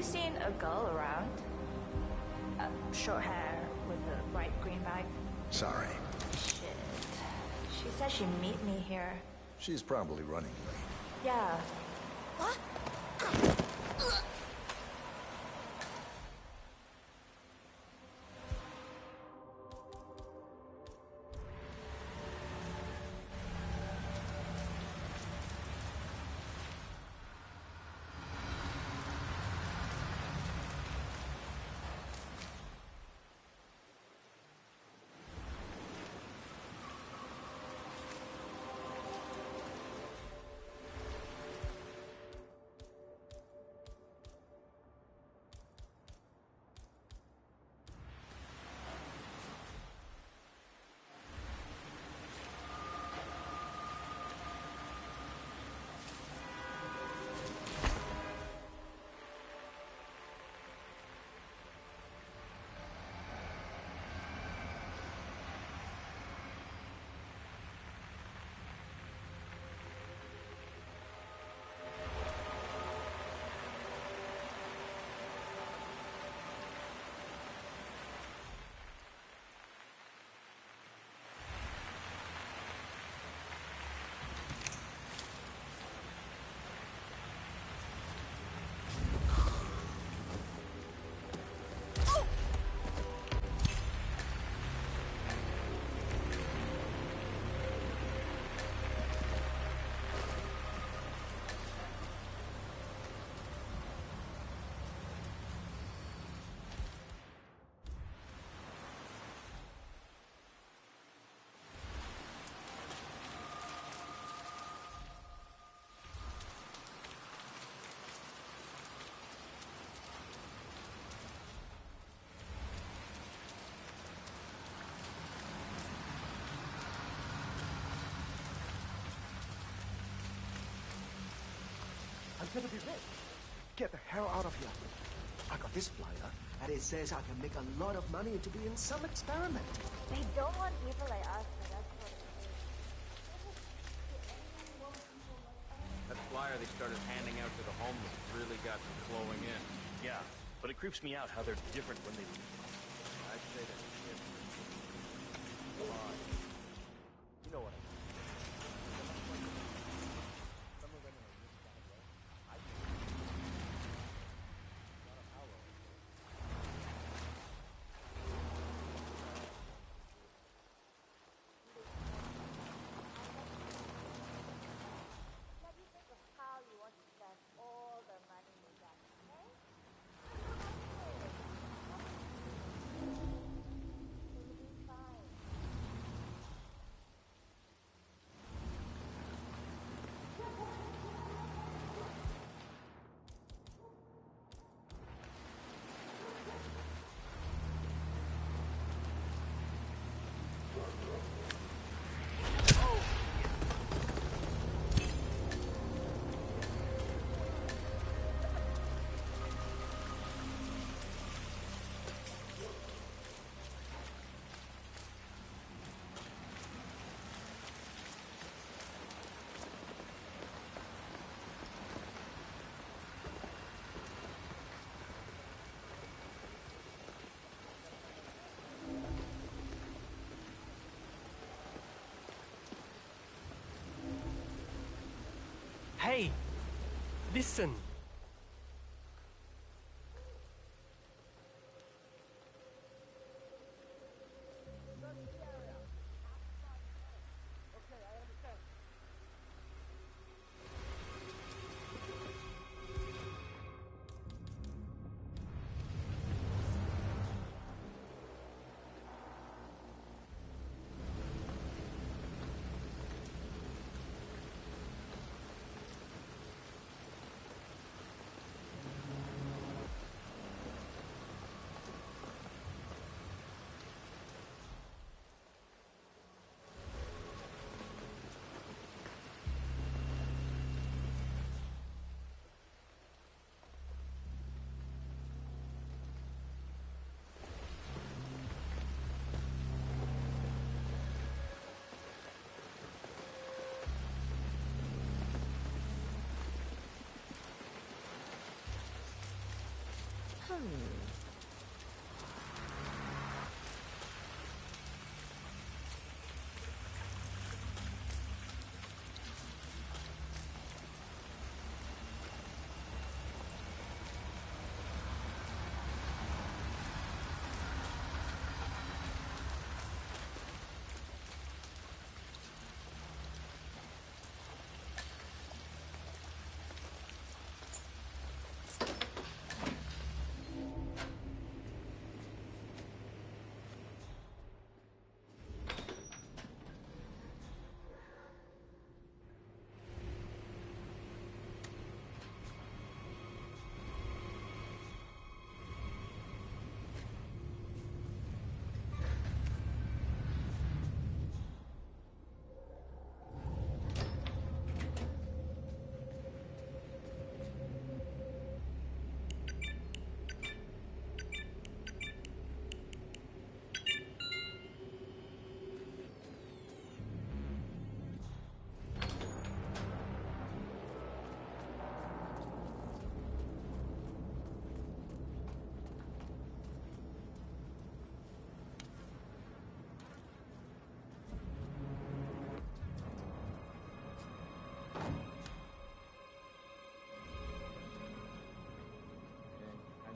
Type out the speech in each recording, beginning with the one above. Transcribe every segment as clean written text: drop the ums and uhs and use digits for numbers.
seen a girl around? Short hair with a bright green bag? Sorry. Shit. She said she'd meet me here. She's probably running late. Yeah. What? I'm gonna be rich. Get the hell out of here. I got this flyer, and it says I can make a lot of money to be in some experiment. They don't want people like us, so that's what it is. That flyer they started handing out to the homeless really got them flowing in. Yeah, but it creeps me out how they're different when they leave. I'd say that's it. Come on. You know what I mean. Let me think of how you want to spend all the money you got, okay? It'll be fine. Hey, listen. How's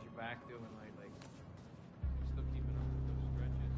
your back doing lately? Still keeping up with those stretches?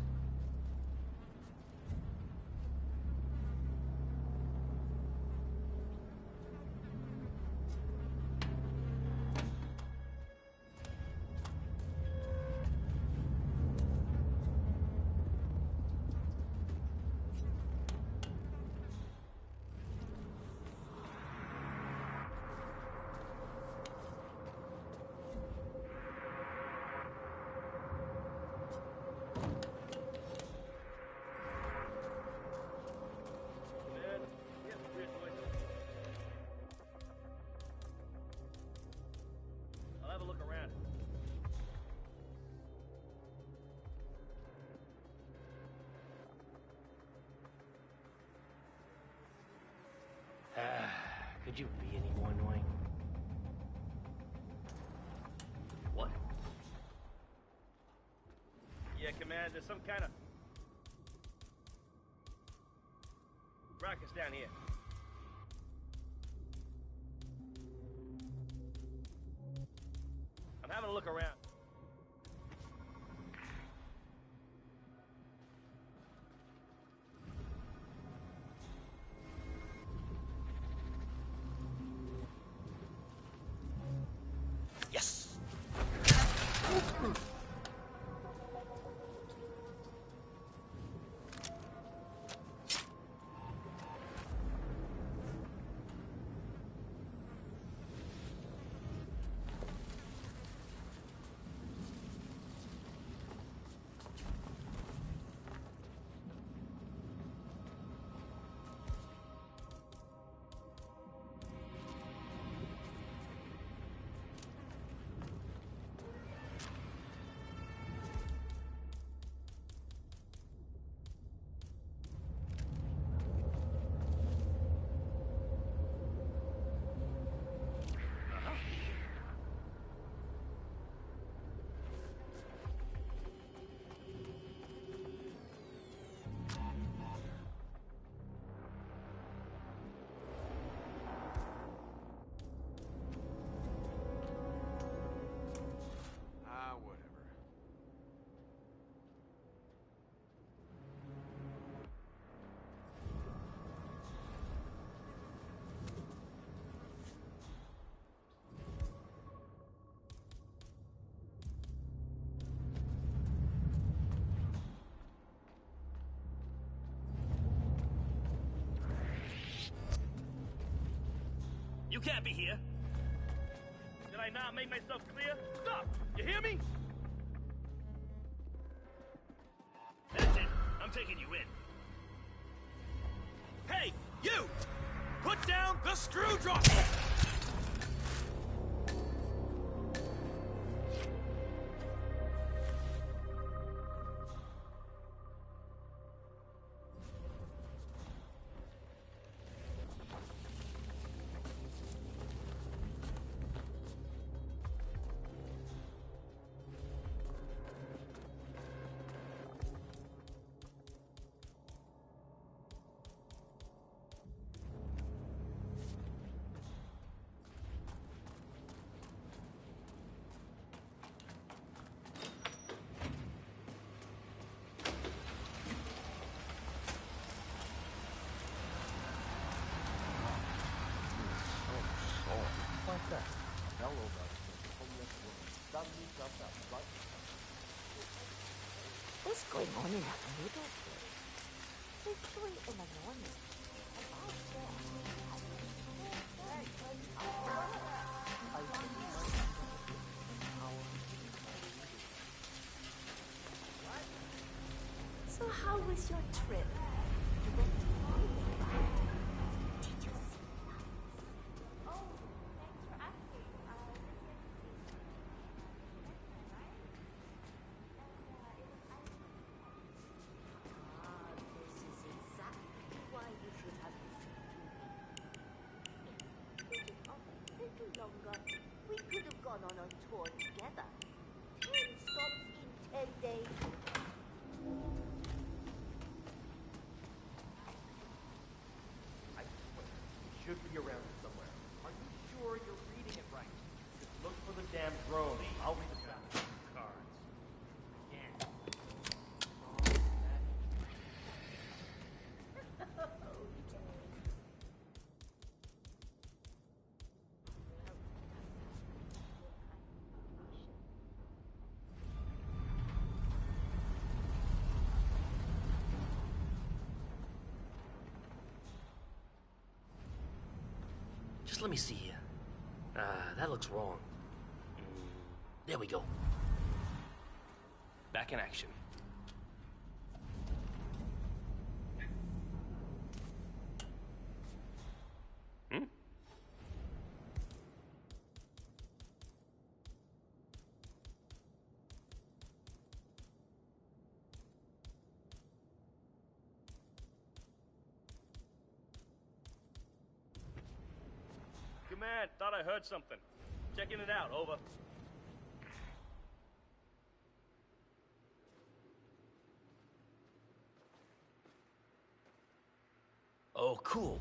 I'll have a look around. Could you be any more annoying? What? Yeah, Command, there's some kind of ruckus down here. I'm having a look around. Yes! Whatever. You can't be here. Did I not make myself clear? Stop! You hear me? That's it. I'm taking you in. Hey, you! Put down the screwdriver! that? A fell over a homeless woman suddenly jumped up right. What's going on in that middle place? It's 3 in the morning. And I said, I really might end up with an hour. So how was your trip? You went to Hollywood, right? Did you see lights? Oh, thanks for asking. This is exactly why you should have listened to me. If we took off a little longer, we could have gone on a tour together. 10 stops in 10 days. I swear, it should be around here somewhere. Are you sure you're reading it right? Just look for the damn drone. I'll read the cards. Again. Just let me see here. That looks wrong. There we go. Back in action. Hmm? Command, thought I heard something. Checking it out, over. Oh, cool.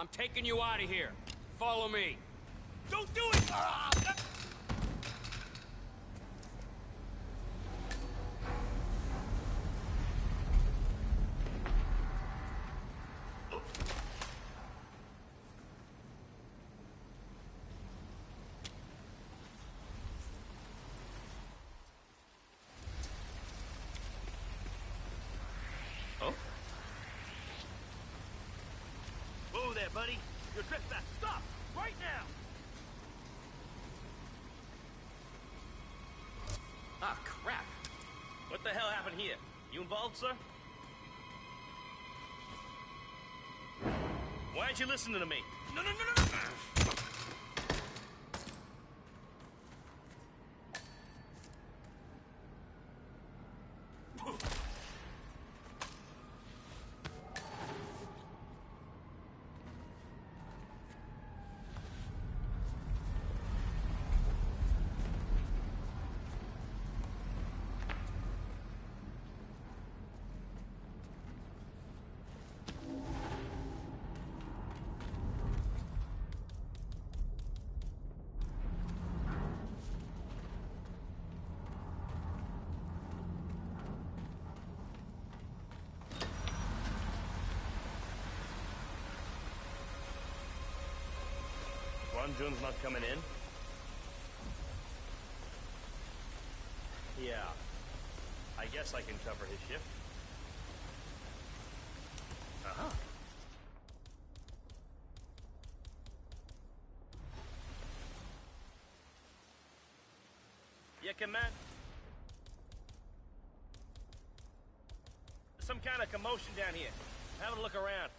I'm taking you out of here. Follow me. Don't do it! Oh? Whoa there, buddy. You're trespassing. Stop! Right now! Ah, crap. What the hell happened here? You involved, sir? Why aren't you listening to me? No, no, no, no, no! Jun's not coming in? Yeah. I guess I can cover his shift. Uh-huh. Yeah, command. Some kind of commotion down here. Having a look around.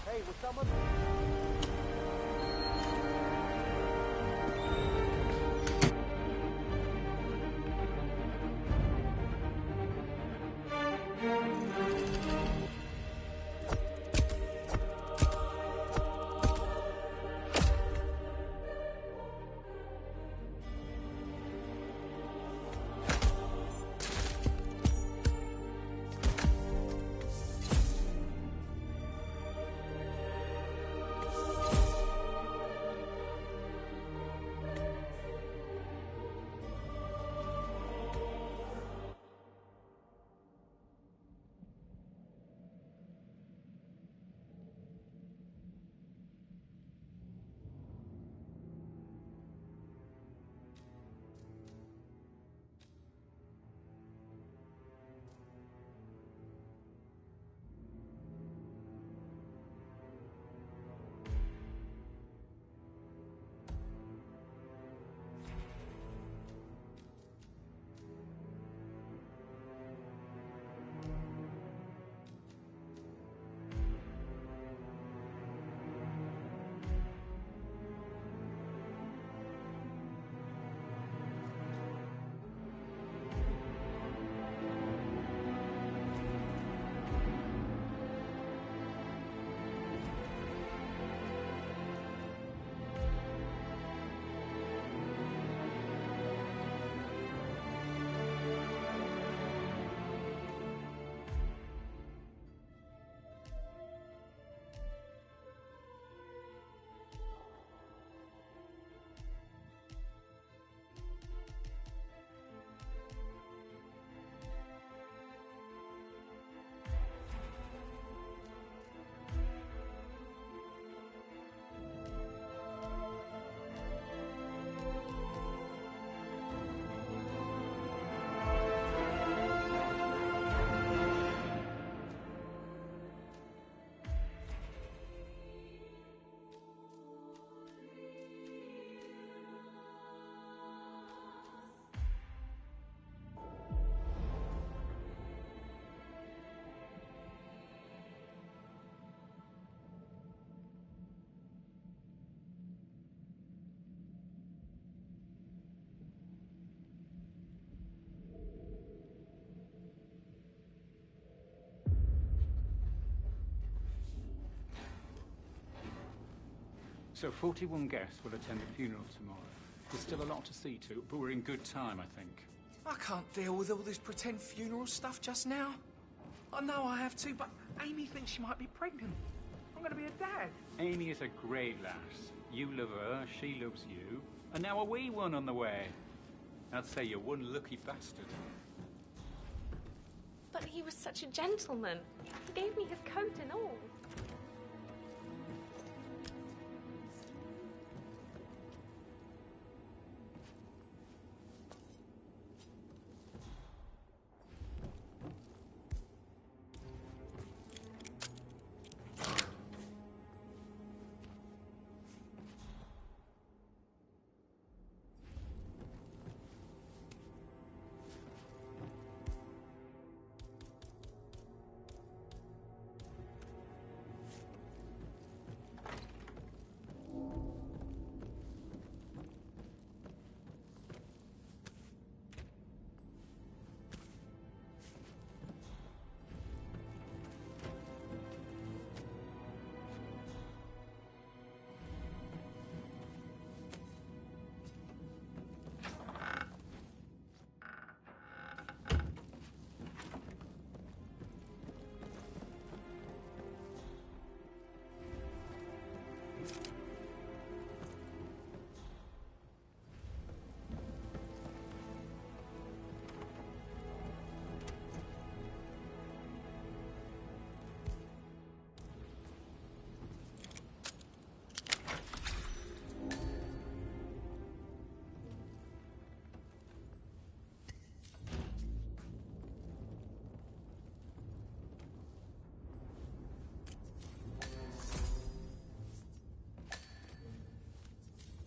Hey, was someone... So 41 guests will attend the funeral tomorrow. There's still a lot to see to, but we're in good time, I think. I can't deal with all this pretend funeral stuff just now. I know I have to, but Amy thinks she might be pregnant. I'm going to be a dad. Amy is a great lass. You love her, she loves you. And now a wee one on the way. I'd say you're one lucky bastard. But he was such a gentleman. He gave me his coat and all.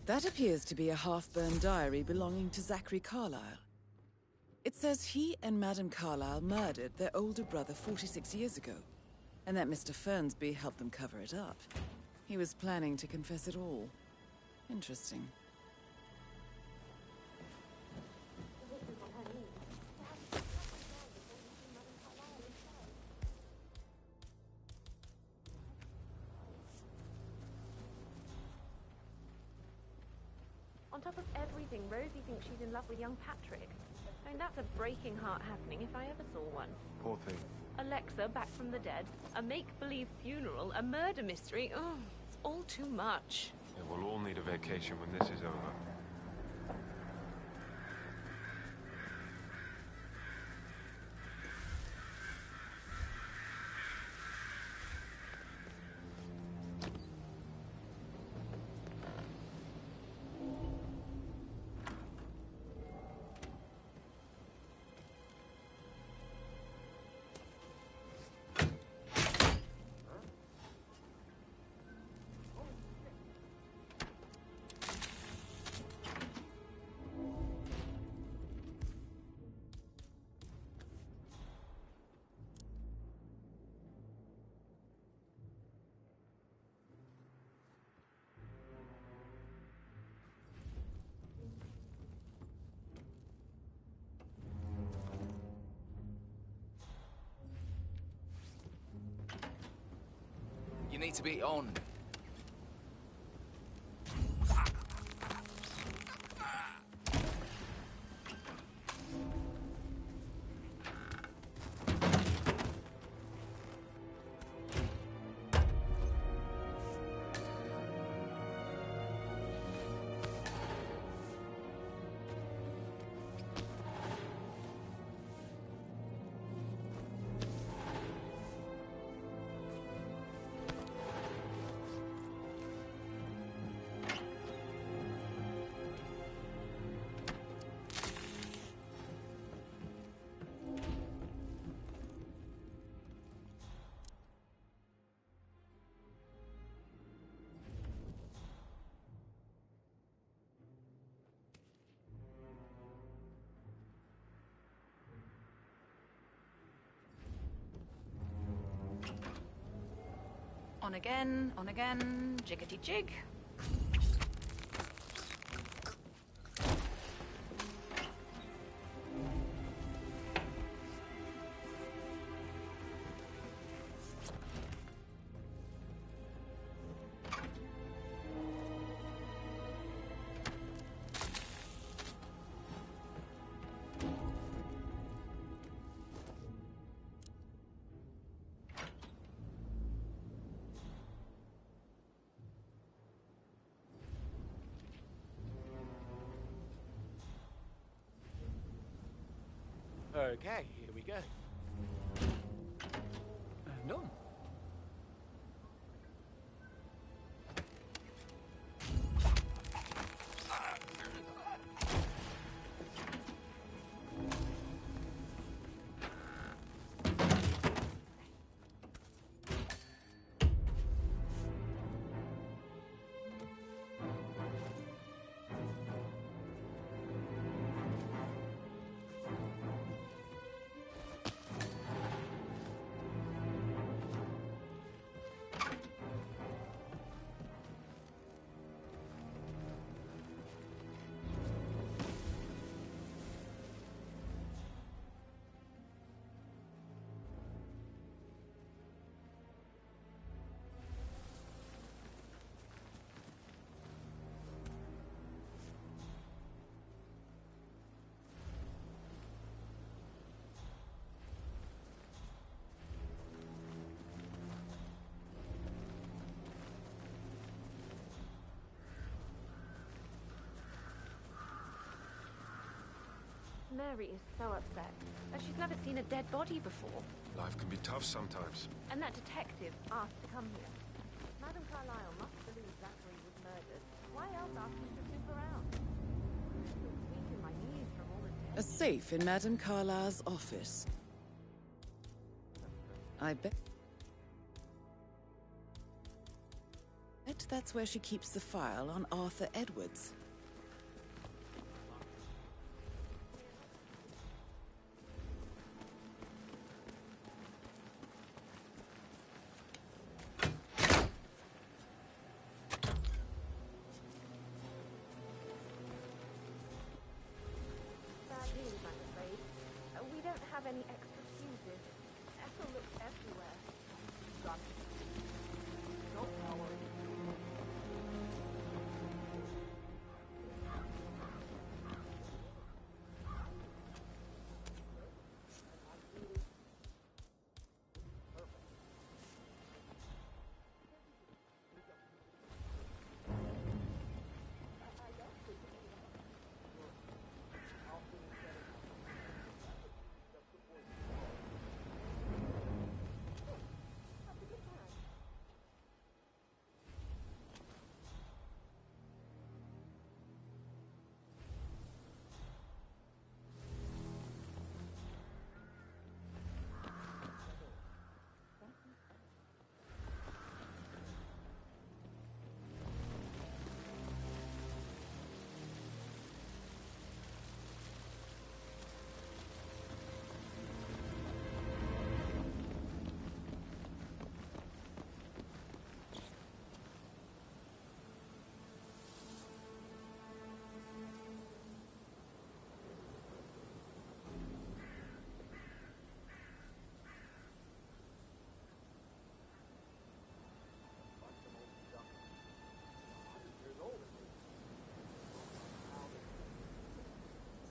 That appears to be a half-burned diary belonging to Zachary Carlyle. It says he and Madame Carlyle murdered their older brother 46 years ago, and that Mr. Fernsby helped them cover it up. He was planning to confess it all. Interesting. On top of everything, Rosie thinks she's in love with young Patrick. I mean, that's a breaking heart happening if I ever saw one. Poor thing. Alexa back from the dead, a make-believe funeral, a murder mystery. Oh, it's all too much. Yeah, we'll all need a vacation when this is over. You need to be on. On again, jiggity jig. Okay, here we go. No. Mary is so upset. She's never seen a dead body before. Life can be tough sometimes. And that detective asked to come here. Madam Carlyle must believe Zachary was murdered. Why else ask him to snoop around? I'm still weak in my knees from all the A safe in Madame Carlyle's office. I bet that's where she keeps the file on Arthur Edwards. Bad news, I'm afraid. We don't have any extra fuses. Ethel looks everywhere. Gone. No power.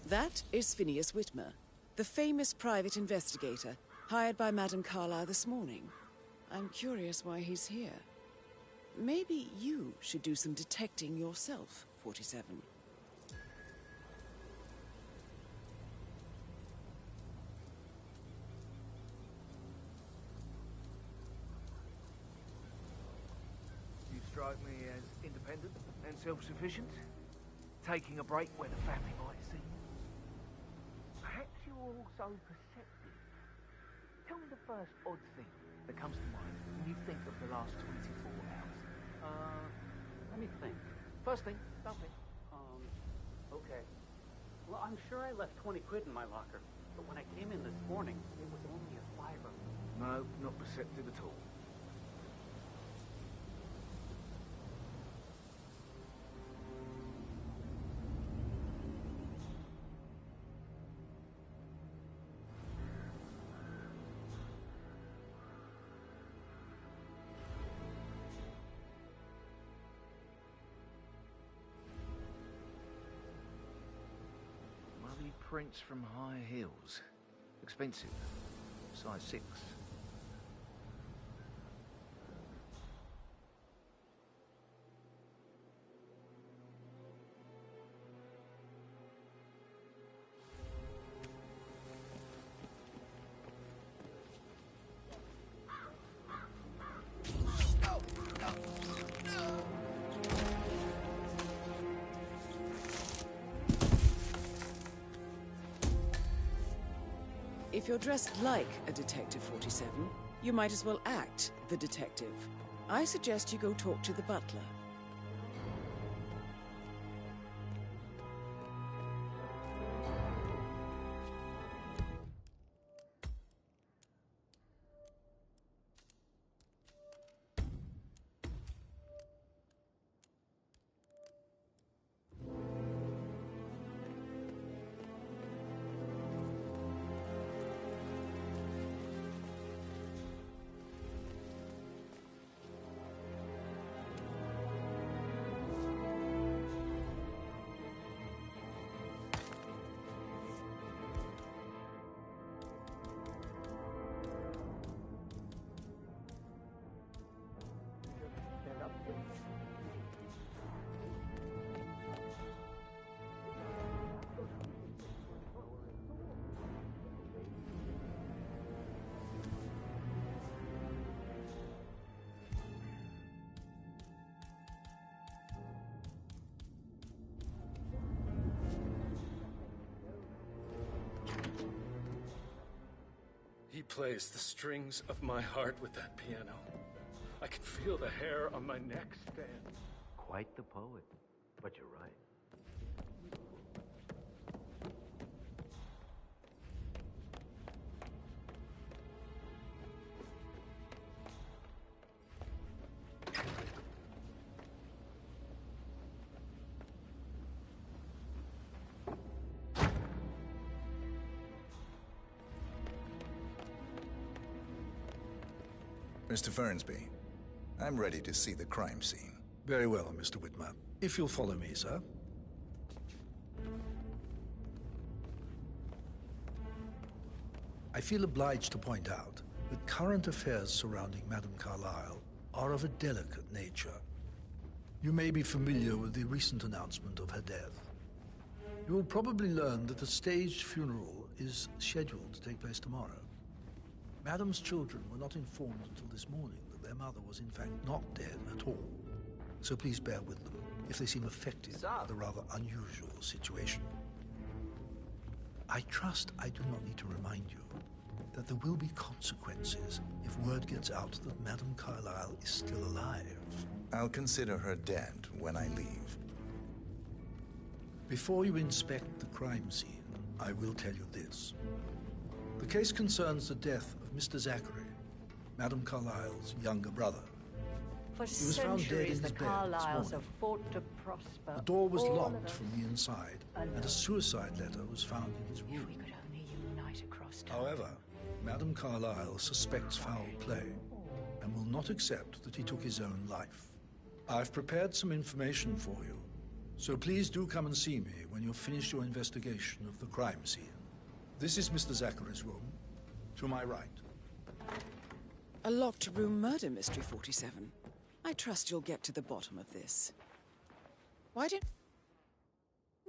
That is Phineas Whitmer, the famous private investigator hired by Madame Carlyle this morning. I'm curious why he's here. Maybe you should do some detecting yourself, 47. You strike me as independent and self-sufficient, taking a break where the family might see you. Perhaps you're also perceptive. Tell me the first odd thing that comes to mind when you think of the last 24 hours. Let me think. First thing, don't think. Okay. Well, I'm sure I left 20 quid in my locker, but when I came in this morning, it was only a fiver. No, not perceptive at all. Muddy prints from high heels. Expensive. Size 6. If you're dressed like a Detective 47, you might as well act the detective. I suggest you go talk to the butler. He plays the strings of my heart with that piano. I can feel the hair on my neck stand. Quite the poet, but you're right. Mr. Fernsby, I'm ready to see the crime scene. Very well, Mr. Whitmer. If you'll follow me, sir. I feel obliged to point out that current affairs surrounding Madame Carlyle are of a delicate nature. You may be familiar with the recent announcement of her death. You will probably learn that a staged funeral is scheduled to take place tomorrow. Madame's children were not informed until this morning that their mother was in fact not dead at all. So please bear with them if they seem affected by the rather unusual situation. I trust I do not need to remind you that there will be consequences if word gets out that Madame Carlyle is still alive. I'll consider her dead when I leave. Before you inspect the crime scene, I will tell you this. The case concerns the death of Mr. Zachary, Madame Carlyle's younger brother. For He was found dead in centuries, his the bed this Carlyles morning. have fought to prosper. The door was All of locked us from the inside, and a suicide letter was found in his room. If we could only unite across time. However, Madame Carlyle suspects foul play and will not accept that he took his own life. I've prepared some information for you, so please do come and see me when you've finished your investigation of the crime scene. This is Mr. Zachary's room, to my right. A locked room murder mystery, 47. I trust you'll get to the bottom of this. Why don't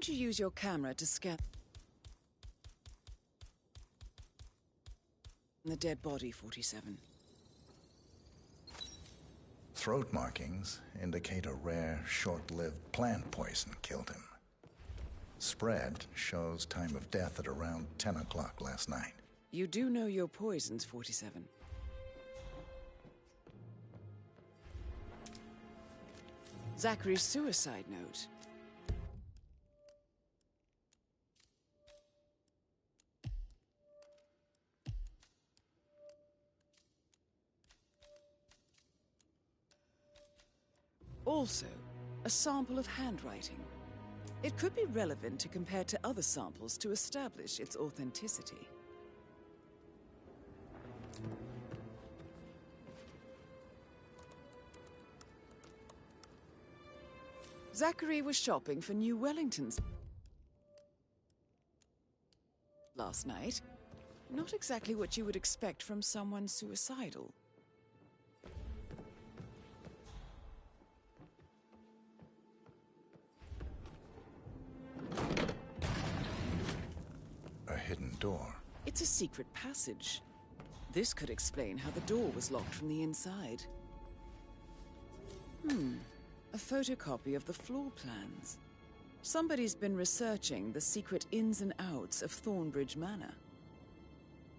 you use your camera to scan the dead body, 47? Throat markings indicate a rare, short-lived plant poison killed him. Spread shows time of death at around 10 o'clock last night. You do know your poisons, 47. Zachary's suicide note. Also, a sample of handwriting. It could be relevant to compare to other samples to establish its authenticity. Zachary was shopping for new Wellingtons last night. Not exactly what you would expect from someone suicidal. A hidden door. It's a secret passage. This could explain how the door was locked from the inside. A photocopy of the floor plans. Somebody's been researching the secret ins and outs of Thornbridge Manor.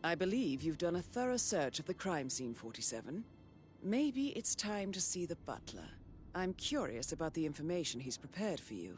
I believe you've done a thorough search of the crime scene, 47. Maybe it's time to see the butler. I'm curious about the information he's prepared for you.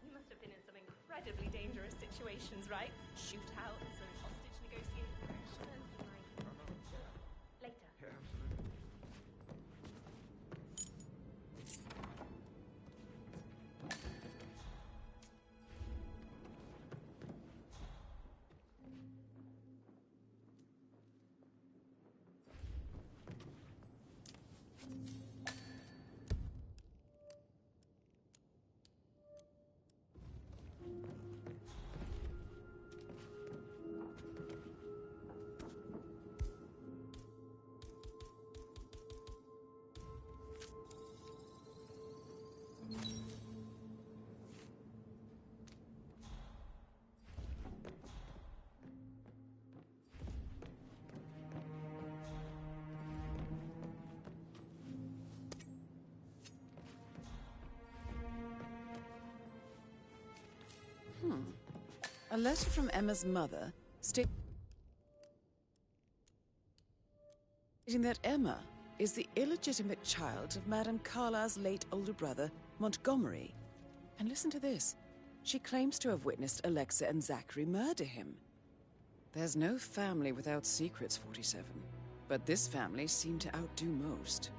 You must have been in some incredibly dangerous situations, right? Shootouts and hostage negotiations. Later. Yeah, absolutely. A letter from Emma's mother stating that Emma is the illegitimate child of Madame Carlisle's late older brother, Montgomery. And listen to this. She claims to have witnessed Alexa and Zachary murder him. There's no family without secrets, 47. But this family seemed to outdo most.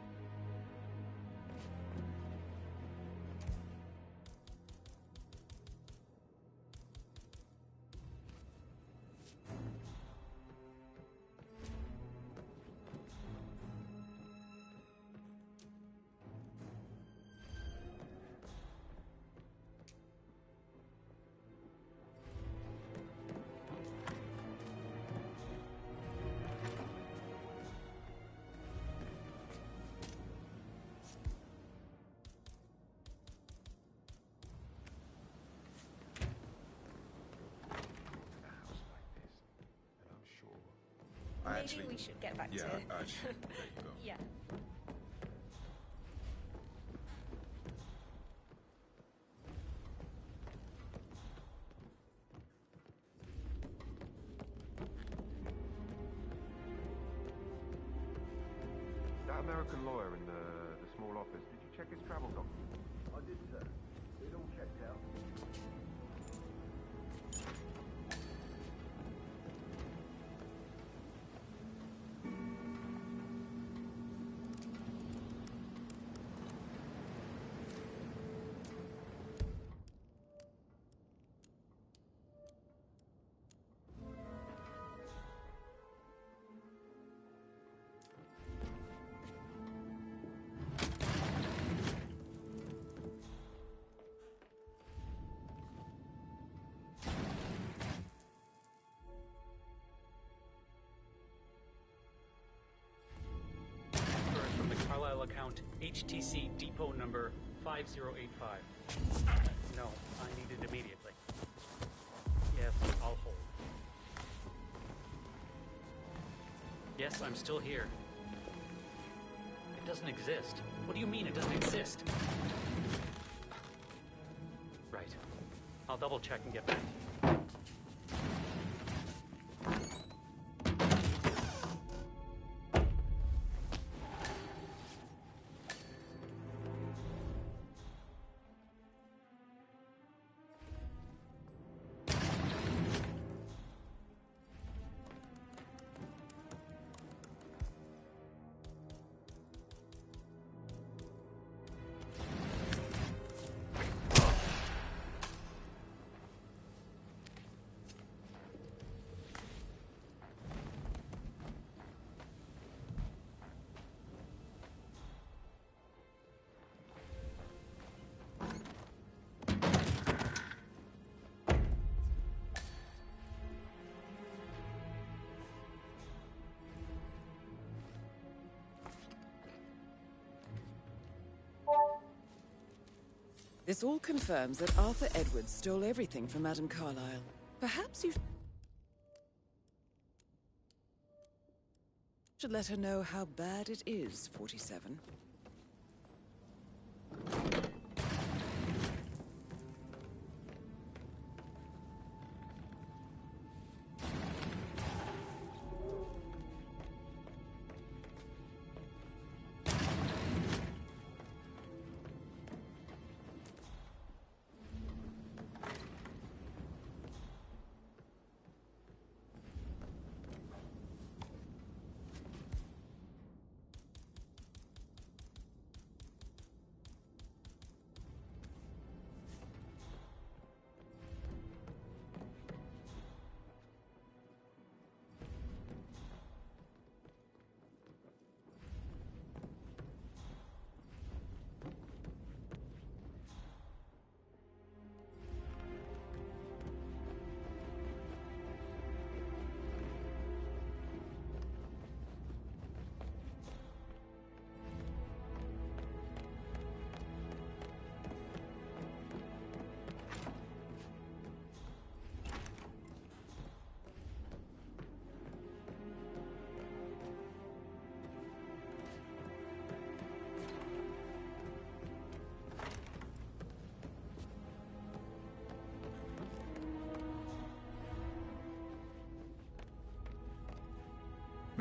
Maybe we should get back to... Actually, there you go. Yeah. That American lawyer in the small office, did you check his travel documents? I did, sir. It all checked out. From the Carlisle account, HTC depot number 5085. No, I need it immediately. Yes, I'll hold. Yes, I'm still here. It doesn't exist. What do you mean it doesn't exist? Right. I'll double check and get back to you. This all confirms that Arthur Edwards stole everything from Madame Carlyle. Perhaps you should let her know how bad it is, 47.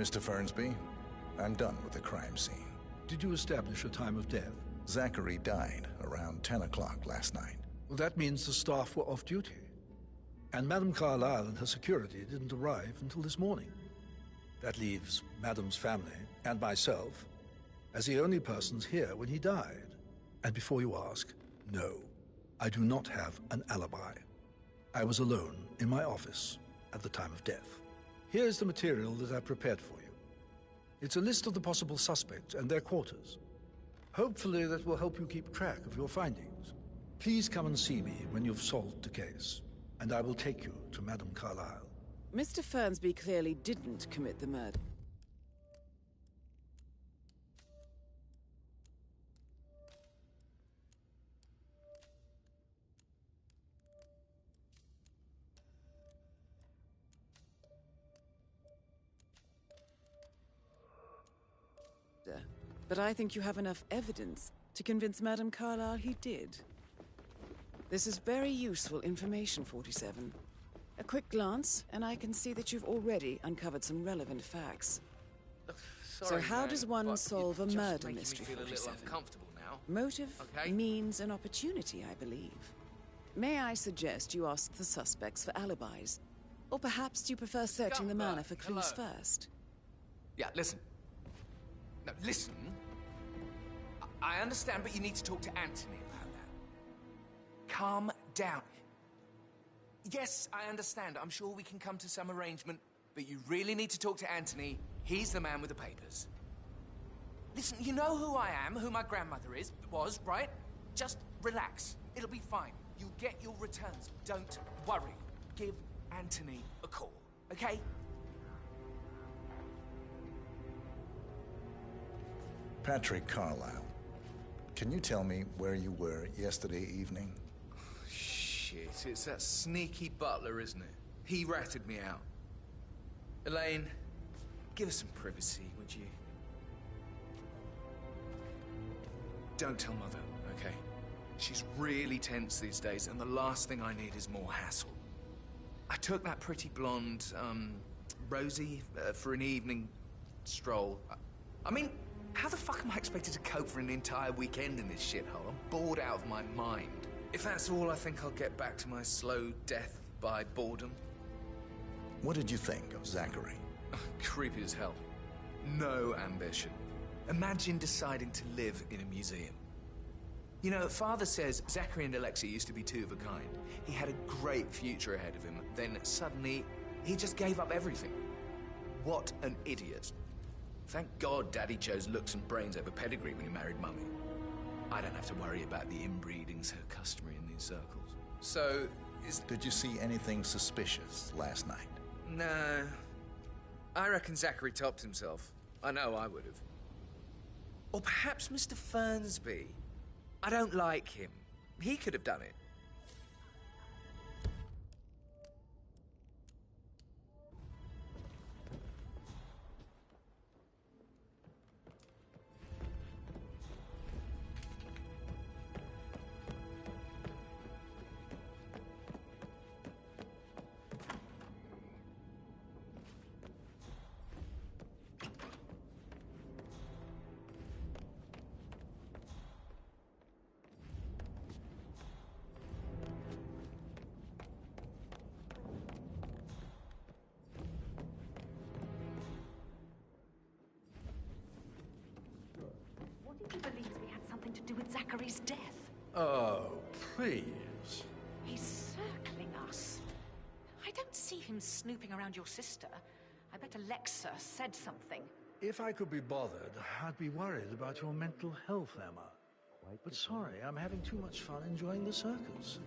Mr. Fernsby, I'm done with the crime scene. Did you establish a time of death? Zachary died around 10 o'clock last night. Well, that means the staff were off duty. And Madame Carlyle and her security didn't arrive until this morning. That leaves Madame's family and myself as the only persons here when he died. And before you ask, no, I do not have an alibi. I was alone in my office at the time of death. Here's the material that I prepared for you. It's a list of the possible suspects and their quarters. Hopefully that will help you keep track of your findings. Please come and see me when you've solved the case, and I will take you to Madame Carlyle. Mr. Fernsby clearly didn't commit the murder. But I think you have enough evidence to convince Madame Carlyle he did. This is very useful information, 47. A quick glance, and I can see that you've already uncovered some relevant facts. Sorry, so how man, does one but solve a you're just murder making mystery, me feel a little 47? uncomfortable now. Motive Okay. means an opportunity, I believe. May I suggest you ask the suspects for alibis? Or perhaps you prefer searching the manor for clues hello. first? Yeah, listen. No, listen. I understand, but you need to talk to Anthony about that. Calm down. Yes, I understand. I'm sure we can come to some arrangement, but you really need to talk to Anthony. He's the man with the papers. Listen, you know who I am, who my grandmother was, right? Just relax. It'll be fine. You'll get your returns. Don't worry. Give Anthony a call, okay? Patrick Carlyle, can you tell me where you were yesterday evening? Shit, it's that sneaky butler, isn't it? He ratted me out. Elaine, give us some privacy, would you? Don't tell Mother, okay? She's really tense these days, and the last thing I need is more hassle. I took that pretty blonde, Rosie, for an evening stroll. I mean, how the fuck am I expected to cope for an entire weekend in this shithole? I'm bored out of my mind. If that's all, I think I'll get back to my slow death by boredom. What did you think of Zachary? Creepy as hell. No ambition. Imagine deciding to live in a museum. You know, Father says Zachary and Alexia used to be two of a kind. He had a great future ahead of him. Then suddenly, he just gave up everything. What an idiot. Thank God Daddy chose looks and brains over pedigree when he married Mummy. I don't have to worry about the inbreeding so customary in these circles. So, Did you see anything suspicious last night? No. I reckon Zachary topped himself. I know I would have. Or perhaps Mr. Fernsby. I don't like him. He could have done it. What if he believes we had something to do with Zachary's death? Oh, please. He's circling us. I don't see him snooping around your sister. I bet Alexa said something. If I could be bothered, I'd be worried about your mental health, Emma. But sorry, I'm having too much fun enjoying the circus.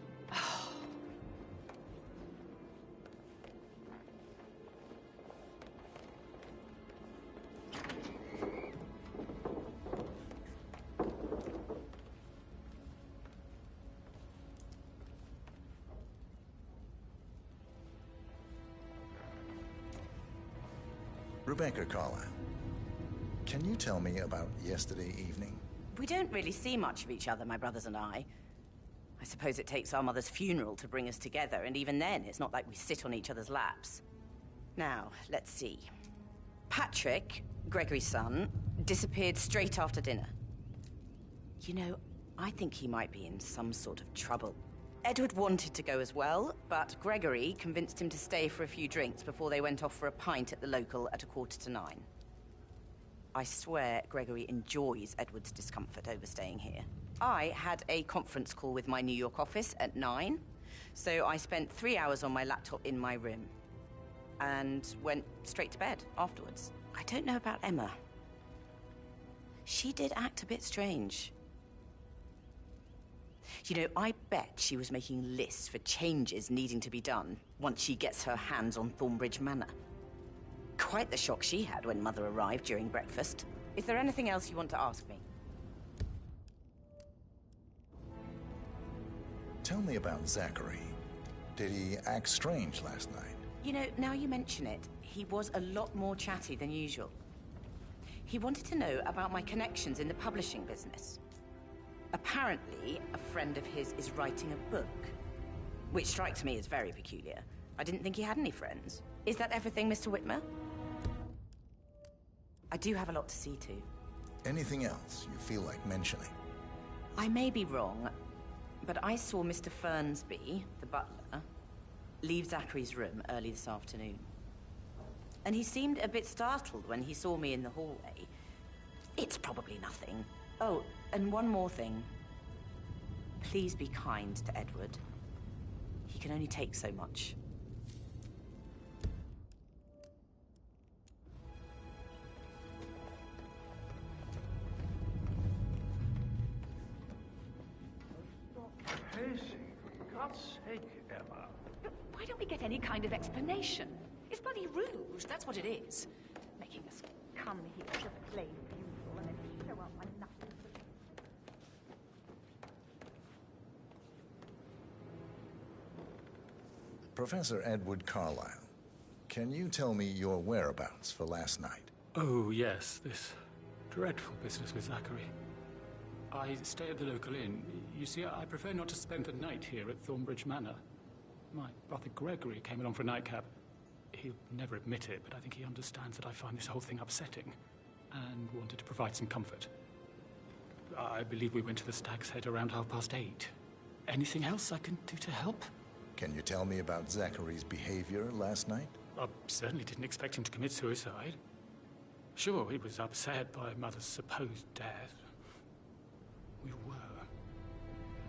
Rebecca Carlyle, can you tell me about yesterday evening? We don't really see much of each other, my brothers and I. I suppose it takes our mother's funeral to bring us together, and even then, it's not like we sit on each other's laps. Now, let's see. Patrick, Gregory's son, disappeared straight after dinner. You know, I think he might be in some sort of trouble. Edward wanted to go as well, but Gregory convinced him to stay for a few drinks before they went off for a pint at the local at 9:15. I swear Gregory enjoys Edward's discomfort over staying here. I had a conference call with my New York office at 9, so I spent 3 hours on my laptop in my room and went straight to bed afterwards. I don't know about Emma. She did act a bit strange. You know, I bet she was making lists for changes needing to be done once she gets her hands on Thornbridge Manor. Quite the shock she had when Mother arrived during breakfast. Is there anything else you want to ask me? Tell me about Zachary. Did he act strange last night? You know, now you mention it, he was a lot more chatty than usual. He wanted to know about my connections in the publishing business. Apparently, a friend of his is writing a book, which strikes me as very peculiar. I didn't think he had any friends. Is that everything, Mr. Whitmer? I do have a lot to see to. Anything else you feel like mentioning? I may be wrong, but I saw Mr. Fernsby, the butler, leave Zachary's room early this afternoon. And he seemed a bit startled when he saw me in the hallway. It's probably nothing. Oh, and one more thing. Please be kind to Edward. He can only take so much. Pacey, for God's sake, Emma. Why don't we get any kind of explanation? It's bloody rude, that's what it is. Making us come here to play beautiful and then show up my nothing. Professor Edward Carlyle, can you tell me your whereabouts for last night? Oh, yes, this dreadful business with Zachary. I stay at the local inn. You see, I prefer not to spend the night here at Thornbridge Manor. My brother Gregory came along for a nightcap. He'll never admit it, but I think he understands that I find this whole thing upsetting and wanted to provide some comfort. I believe we went to the Stag's Head around 8:30. Anything else I can do to help? Can you tell me about Zachary's behavior last night? I certainly didn't expect him to commit suicide. Sure, he was upset by Mother's supposed death. We were.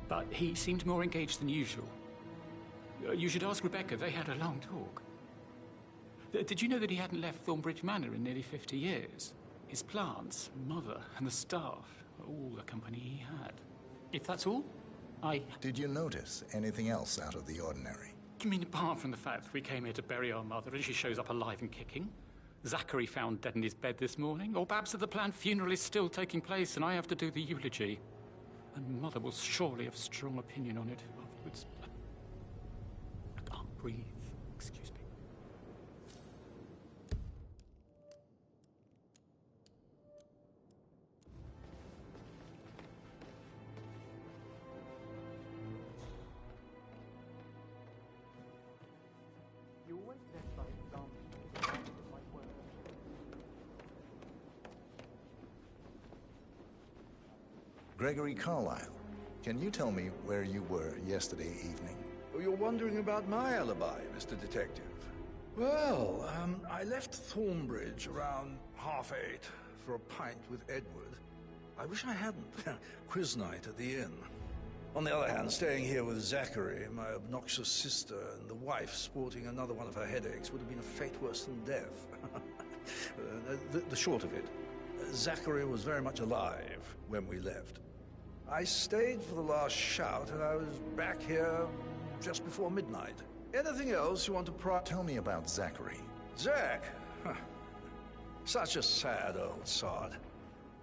But he seemed more engaged than usual. You should ask Rebecca. They had a long talk. Did you know that he hadn't left Thornbridge Manor in nearly 50 years? His plants, Mother, and the staff, all the company he had. If that's all, Did you notice anything else out of the ordinary? You mean apart from the fact that we came here to bury our mother and she shows up alive and kicking? Zachary found dead in his bed this morning? Or perhaps that the planned funeral is still taking place and I have to do the eulogy? And Mother will surely have a strong opinion on it afterwards. I can't breathe. Excuse me. You always set by example. My word. Gregory Carlyle, can you tell me where you were yesterday evening? Oh, you're wondering about my alibi, Mr. Detective. Well, I left Thornbridge around 8:30 for a pint with Edward. I wish I hadn't. Quiz night at the inn. On the other hand, staying here with Zachary, my obnoxious sister, and the wife sporting another one of her headaches would have been a fate worse than death. The short of it, Zachary was very much alive when we left. I stayed for the last shout, and I was back here just before midnight. Anything else you want to Tell me about Zachary. Zach? Huh. Such a sad old sod.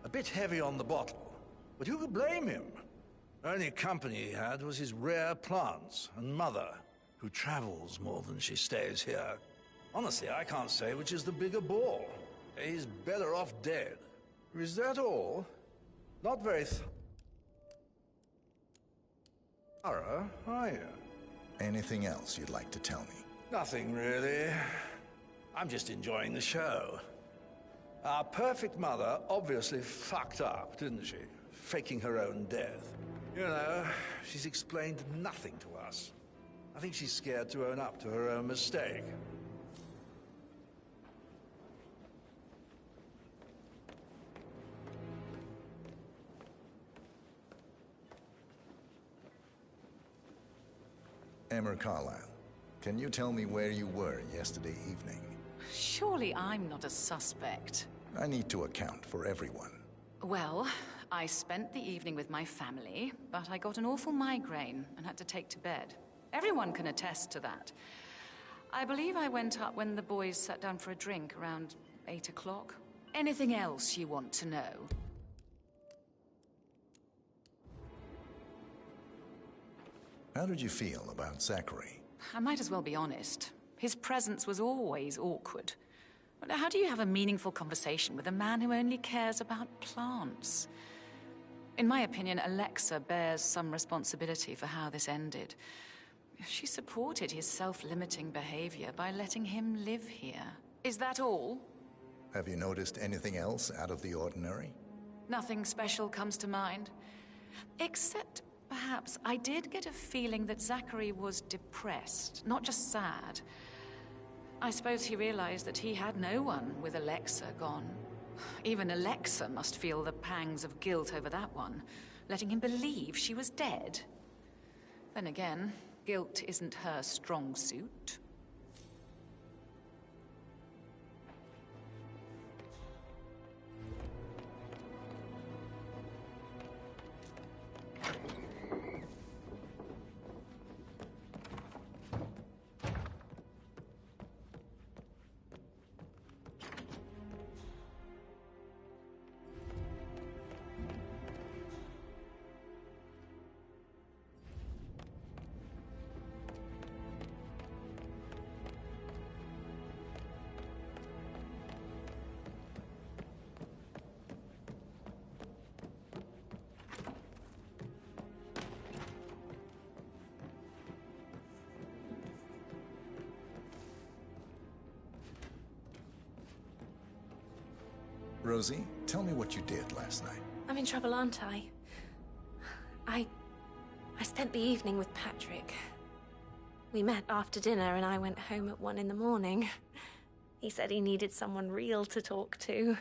A bit heavy on the bottle, but who could blame him? Only company he had was his rare plants and Mother, who travels more than she stays here. Honestly, I can't say which is the bigger bore. He's better off dead. Is that all? Not very thorough, are you? Anything else you'd like to tell me? Nothing, really. I'm just enjoying the show. Our perfect mother obviously fucked up, didn't she? Faking her own death. You know, she's explained nothing to us. I think she's scared to own up to her own mistake. Emma Carlyle, can you tell me where you were yesterday evening? Surely I'm not a suspect. I need to account for everyone. Well, I spent the evening with my family, but I got an awful migraine and had to take to bed. Everyone can attest to that. I believe I went up when the boys sat down for a drink around 8 o'clock. Anything else you want to know? How did you feel about Zachary? I might as well be honest. His presence was always awkward. But how do you have a meaningful conversation with a man who only cares about plants? In my opinion, Alexa bears some responsibility for how this ended. She supported his self-limiting behavior by letting him live here. Is that all? Have you noticed anything else out of the ordinary? Nothing special comes to mind. Except, perhaps, I did get a feeling that Zachary was depressed, not just sad. I suppose he realized that he had no one with Alexa gone. Even Alexa must feel the pangs of guilt over that one, letting him believe she was dead. Then again, guilt isn't her strong suit. Rosie, tell me what you did last night. I'm in trouble, aren't I? I spent the evening with Patrick. We met after dinner and I went home at 1 in the morning. He said he needed someone real to talk to.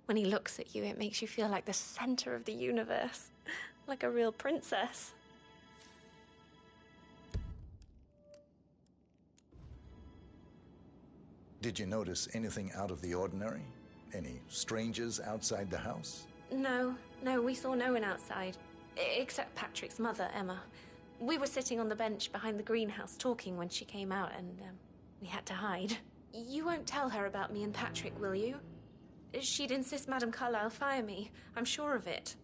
When he looks at you, it makes you feel like the center of the universe. Like a real princess. Did you notice anything out of the ordinary? Any strangers outside the house? No, we saw no one outside. Except Patrick's mother, Emma. We were sitting on the bench behind the greenhouse talking when she came out and we had to hide. You won't tell her about me and Patrick, will you? She'd insist Madame Carlyle fire me. I'm sure of it.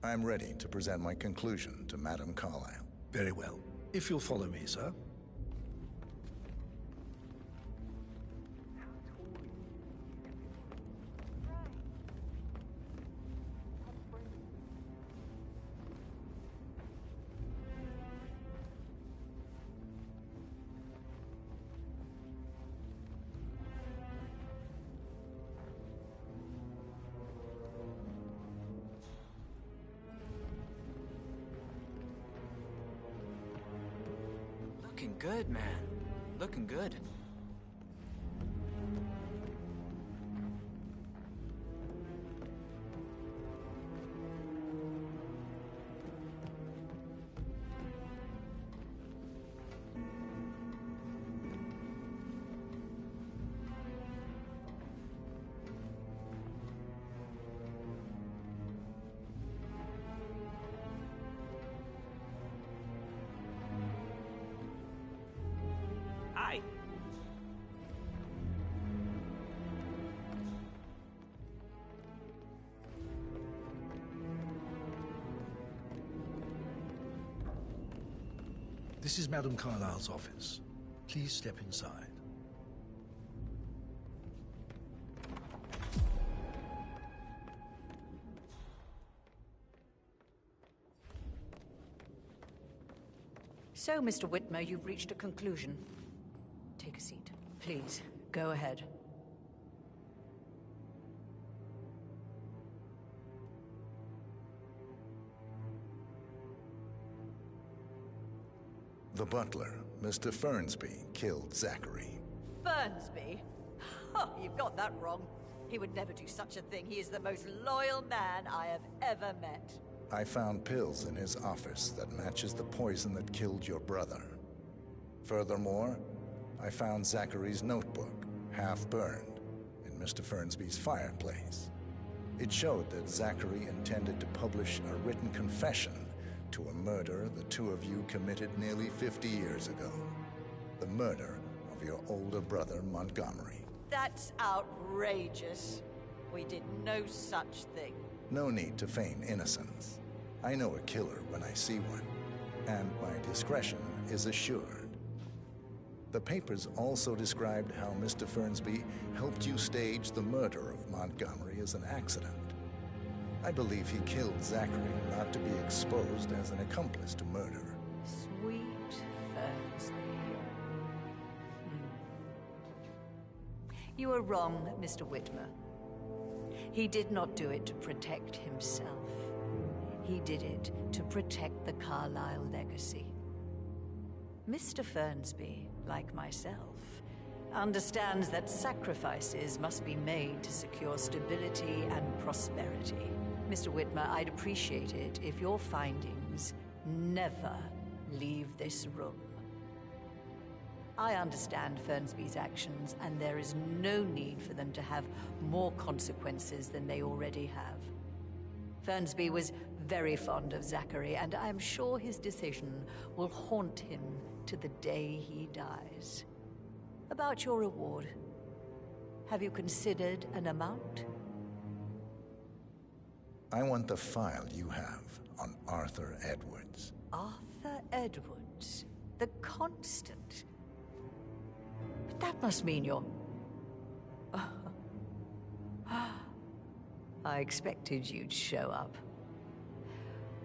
I'm ready to present my conclusion to Madame Carlyle. Very well. If you'll follow me, sir. Looking good, man. Looking good. Aye. This is Madame Carlyle's office. Please step inside. So, Mr. Whitmer, you've reached a conclusion. Take a seat. Please, go ahead. The butler, Mr. Fernsby, killed Zachary. Fernsby? Oh, you've got that wrong. He would never do such a thing. He is the most loyal man I have ever met. I found pills in his office that matches the poison that killed your brother. Furthermore, I found Zachary's notebook, half burned, in Mr. Fernsby's fireplace. It showed that Zachary intended to publish a written confession to a murder the two of you committed nearly 50 years ago. The murder of your older brother, Montgomery. That's outrageous. We did no such thing. No need to feign innocence. I know a killer when I see one, and my discretion is assured. The papers also described how Mr. Fernsby helped you stage the murder of Montgomery as an accident. I believe he killed Zachary not to be exposed as an accomplice to murder. Sweet Fernsby. You are wrong, Mr. Whitmer. He did not do it to protect himself. He did it to protect the Carlyle legacy. Mr. Fernsby, like myself, understands that sacrifices must be made to secure stability and prosperity. Mr. Whitmer, I'd appreciate it if your findings never leave this room. I understand Fernsby's actions, and there is no need for them to have more consequences than they already have. Fernsby was very fond of Zachary, and I am sure his decision will haunt him to the day he dies. About your reward, have you considered an amount? I want the file you have on Arthur Edwards. Arthur Edwards, the Constant. But that must mean you're... I expected you'd show up.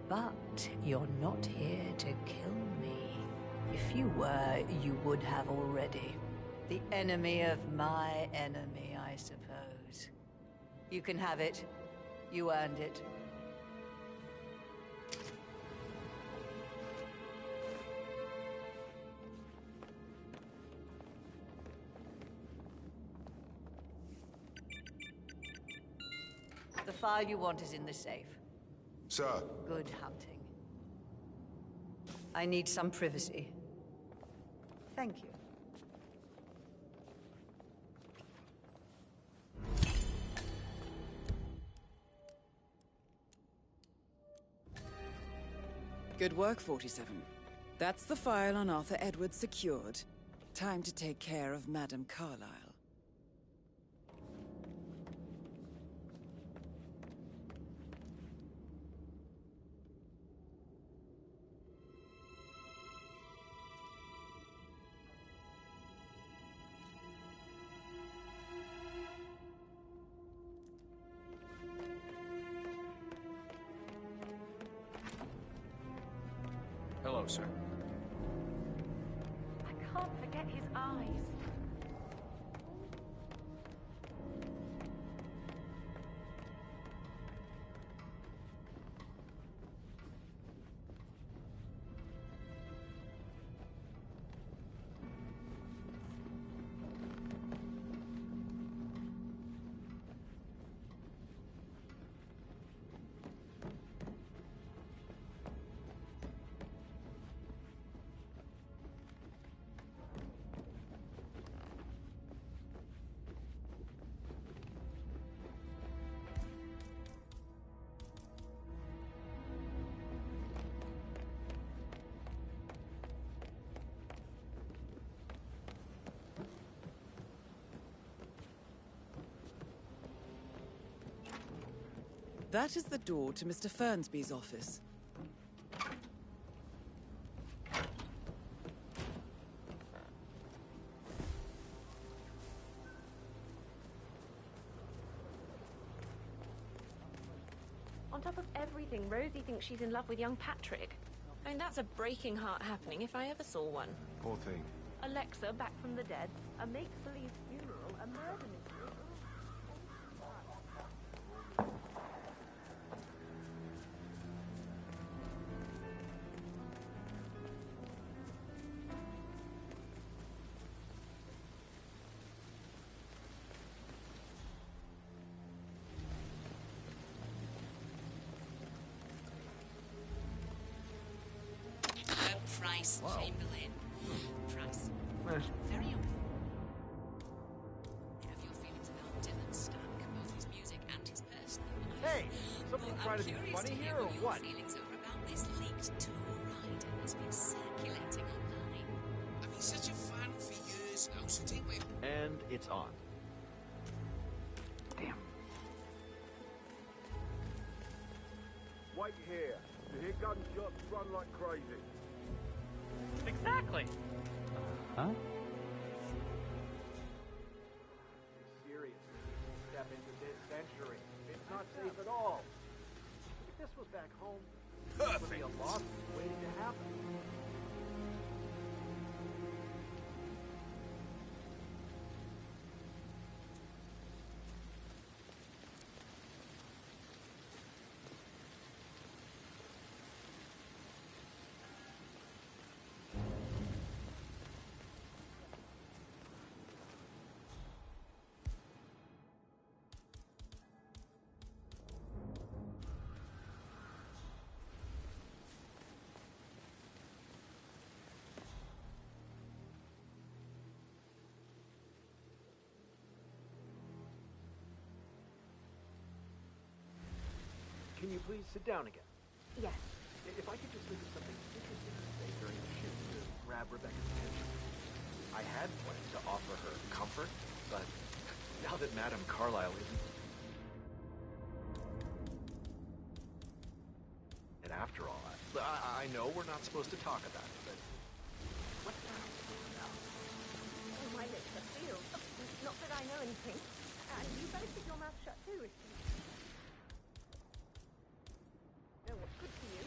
But you're not here to kill me. If you were, you would have already. The enemy of my enemy, I suppose. You can have it. You earned it. The file you want is in the safe. Sir. Good hunting. I need some privacy. Thank you. Good work, 47. That's the file on Arthur Edwards secured. Time to take care of Madame Carlyle. Hello, sir. I can't forget his eyes. That is the door to Mr. Fernsby's office. On top of everything, Rosie thinks she's in love with young Patrick. I mean, that's a breaking heart happening if I ever saw one. Poor thing. Alexa back from the dead, a make-believe funeral, a murder mystery. Price, Wow. Chamberlain. Price. Very open. Have your feelings about Dylan Stark, both his music and his personal life? Hey, something trying to be funny here or what? Feelings are about this leaked tour ride that has been circulating online. I've been such a fan for years now, so take my... And it's on. Damn. Wait here. You hear gunshots, run like crazy. Exactly. Huh? Serious. Step into this century. It's not safe at all. If this was back home, this would be a loss waiting to happen. Can you please sit down again? Yes. If I could just think of something interesting to say during the shoot to grab Rebecca's attention. I had planned to offer her comfort, but now that Madame Carlyle isn't... And after all, I know we're not supposed to talk about it, but... What now? Oh, my lips are sealed. Not that I know anything. And you better keep your mouth shut too, if you... know what's good for you.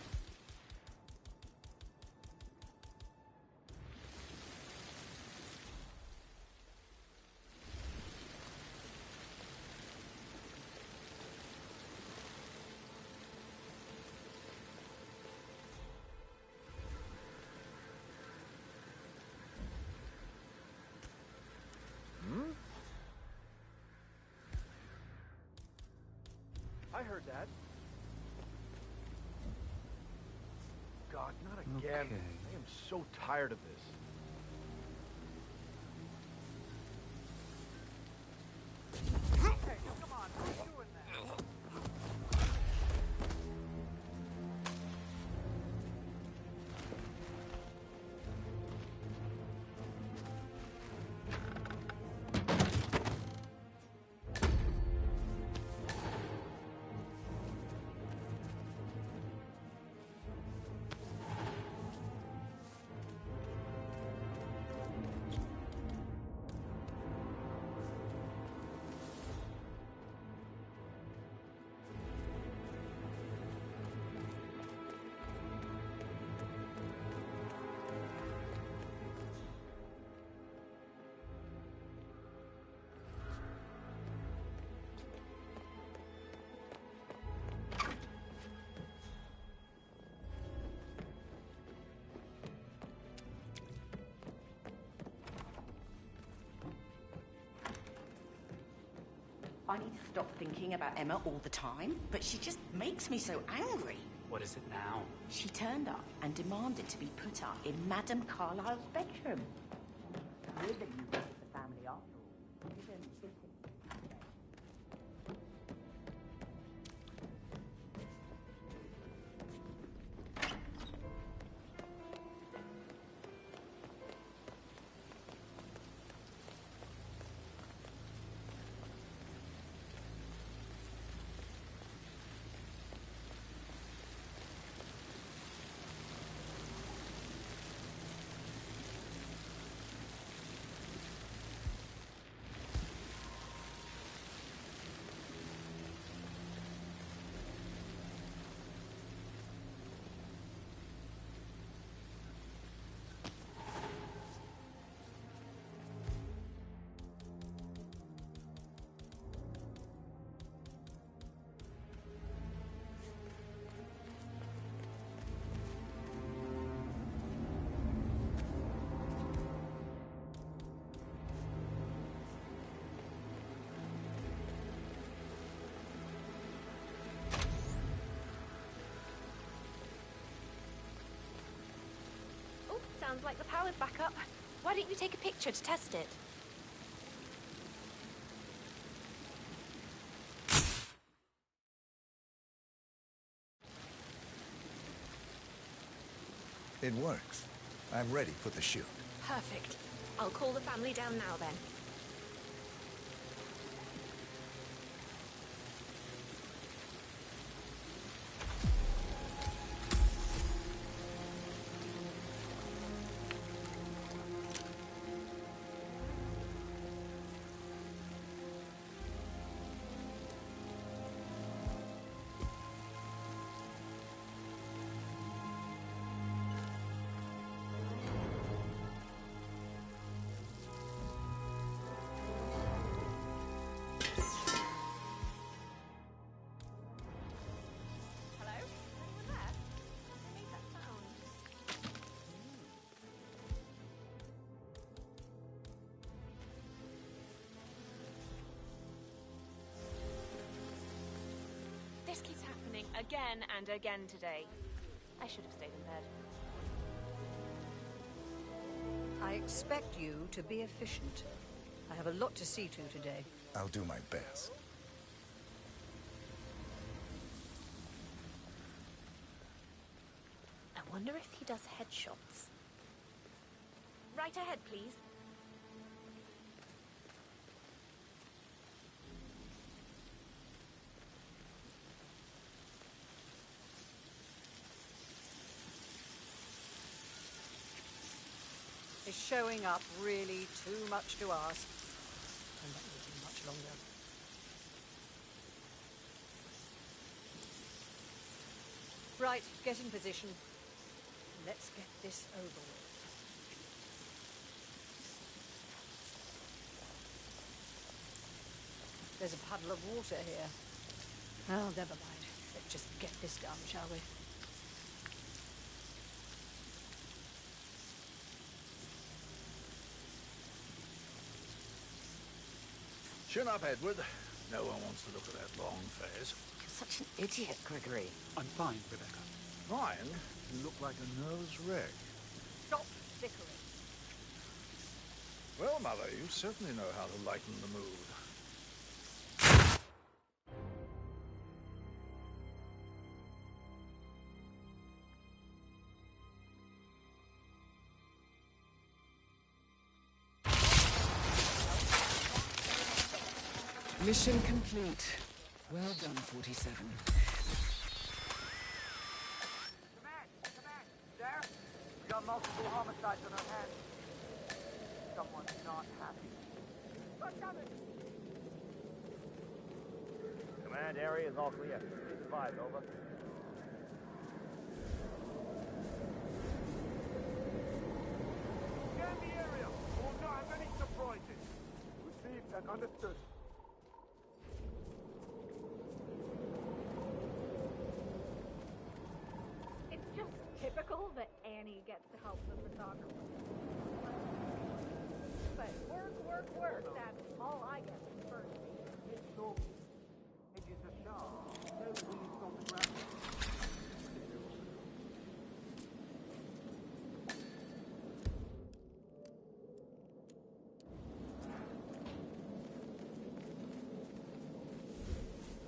I heard that. God, not again. Okay. I am so tired of this. Hey, come on, what are you doing that? I need to stop thinking about Emma all the time, but she just makes me so angry. What is it now? She turned up and demanded to be put up in Madame Carlyle's bedroom. We're the new head of the family after all. It only fitting. Sounds like the power's back up. Why don't you take a picture to test it? It works. I'm ready for the shoot. Perfect. I'll call the family down now then. This keeps happening again and again today. I should have stayed in bed. I expect you to be efficient. I have a lot to see to today. I'll do my best. I wonder if he does headshots. Right ahead, please. Is showing up really too much to ask? And that will be much longer. Right, get in position. Let's get this over with. There's a puddle of water here. Oh, never mind. Let's just get this done, shall we? Chin up, Edward. No one wants to look at that long face. You're such an idiot, Gregory. I'm fine, Rebecca. Fine? You look like a nervous wreck. Stop bickering. Well, Mother, you certainly know how to lighten the mood. Mission complete. Well done, 47. Command! There? We got multiple homicides on our hands. Someone's not happy. God damn it! Command, area is all clear. Please advise, over. Scan the area. Will not have any surprises. Received and understood. It's just typical that Annie gets to help the photographer. But work, that's all I get from first. It's so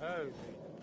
Oh.